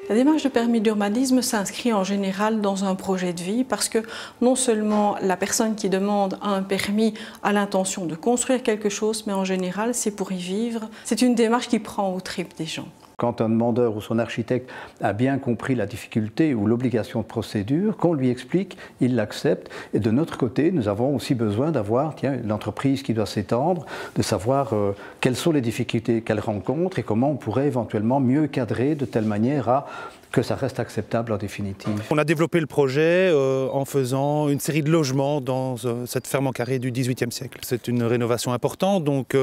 La démarche de permis d'urbanisme s'inscrit en général dans un projet de vie parce que non seulement la personne qui demande un permis a l'intention de construire quelque chose, mais en général c'est pour y vivre. C'est une démarche qui prend aux tripes des gens. Quand un demandeur ou son architecte a bien compris la difficulté ou l'obligation de procédure, qu'on lui explique, il l'accepte. Et de notre côté, nous avons aussi besoin d'avoir l'entreprise qui doit s'étendre, de savoir quelles sont les difficultés qu'elle rencontre et comment on pourrait éventuellement mieux cadrer de telle manière à que ça reste acceptable en définitive. On a développé le projet en faisant une série de logements dans cette ferme en carré du XVIIIe siècle. C'est une rénovation importante, donc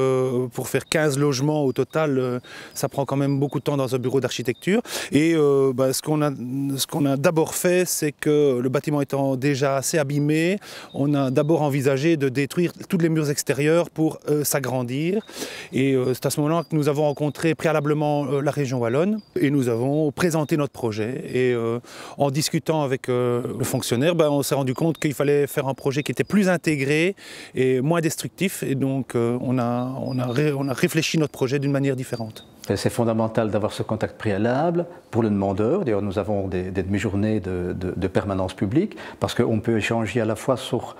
pour faire 15 logements au total, ça prend quand même beaucoup de temps dans un bureau d'architecture. Et ce qu'on a d'abord fait, c'est que le bâtiment étant déjà assez abîmé, on a d'abord envisagé de détruire tous les murs extérieurs pour s'agrandir. Et c'est à ce moment-là que nous avons rencontré préalablement la région wallonne et nous avons présenté notre projet et en discutant avec le fonctionnaire, on s'est rendu compte qu'il fallait faire un projet qui était plus intégré et moins destructif et donc on a réfléchi notre projet d'une manière différente. C'est fondamental d'avoir ce contact préalable pour le demandeur. D'ailleurs, nous avons des demi-journées de permanence publique parce qu'on peut échanger à la fois sur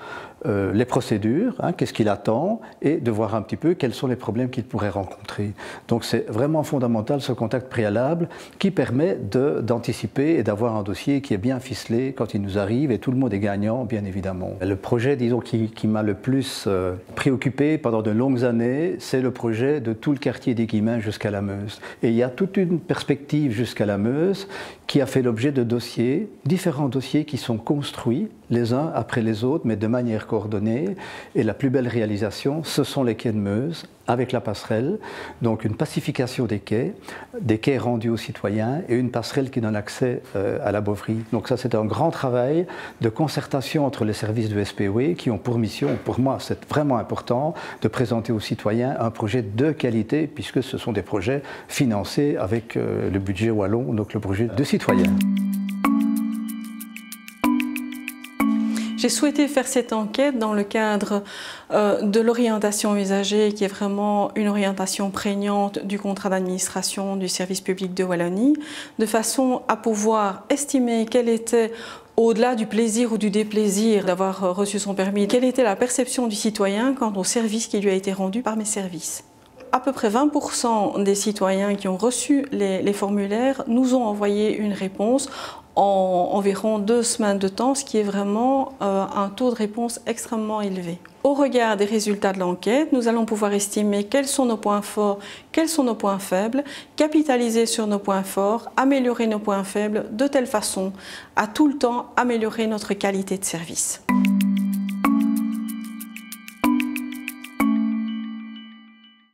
les procédures, qu'est-ce qu'il attend, et de voir un petit peu quels sont les problèmes qu'il pourrait rencontrer. Donc c'est vraiment fondamental ce contact préalable qui permet d'anticiper et d'avoir un dossier qui est bien ficelé quand il nous arrive et tout le monde est gagnant, bien évidemment. Le projet, disons, qui m'a le plus préoccupé pendant de longues années, c'est le projet de tout le quartier des Guillemins jusqu'à la Meuse. Et il y a toute une perspective jusqu'à la Meuse qui a fait l'objet de dossiers, différents dossiers qui sont construits les uns après les autres, mais de manière coordonnée. Et la plus belle réalisation, ce sont les quais de Meuse, avec la passerelle. Donc une pacification des quais rendus aux citoyens et une passerelle qui donne accès à la Beauvrie. Donc ça, c'est un grand travail de concertation entre les services de SPOE qui ont pour mission, pour moi, c'est vraiment important, de présenter aux citoyens un projet de qualité, puisque ce sont des projets financés avec le budget wallon, donc le projet de citoyens. J'ai souhaité faire cette enquête dans le cadre de l'orientation usagée, qui est vraiment une orientation prégnante du contrat d'administration du service public de Wallonie, de façon à pouvoir estimer quel était, au-delà du plaisir ou du déplaisir d'avoir reçu son permis, quelle était la perception du citoyen quant au service qui lui a été rendu par mes services. À peu près 20% des citoyens qui ont reçu les formulaires nous ont envoyé une réponse en environ 2 semaines de temps, ce qui est vraiment un taux de réponse extrêmement élevé. Au regard des résultats de l'enquête, nous allons pouvoir estimer quels sont nos points forts, quels sont nos points faibles, capitaliser sur nos points forts, améliorer nos points faibles de telle façon à tout le temps améliorer notre qualité de service.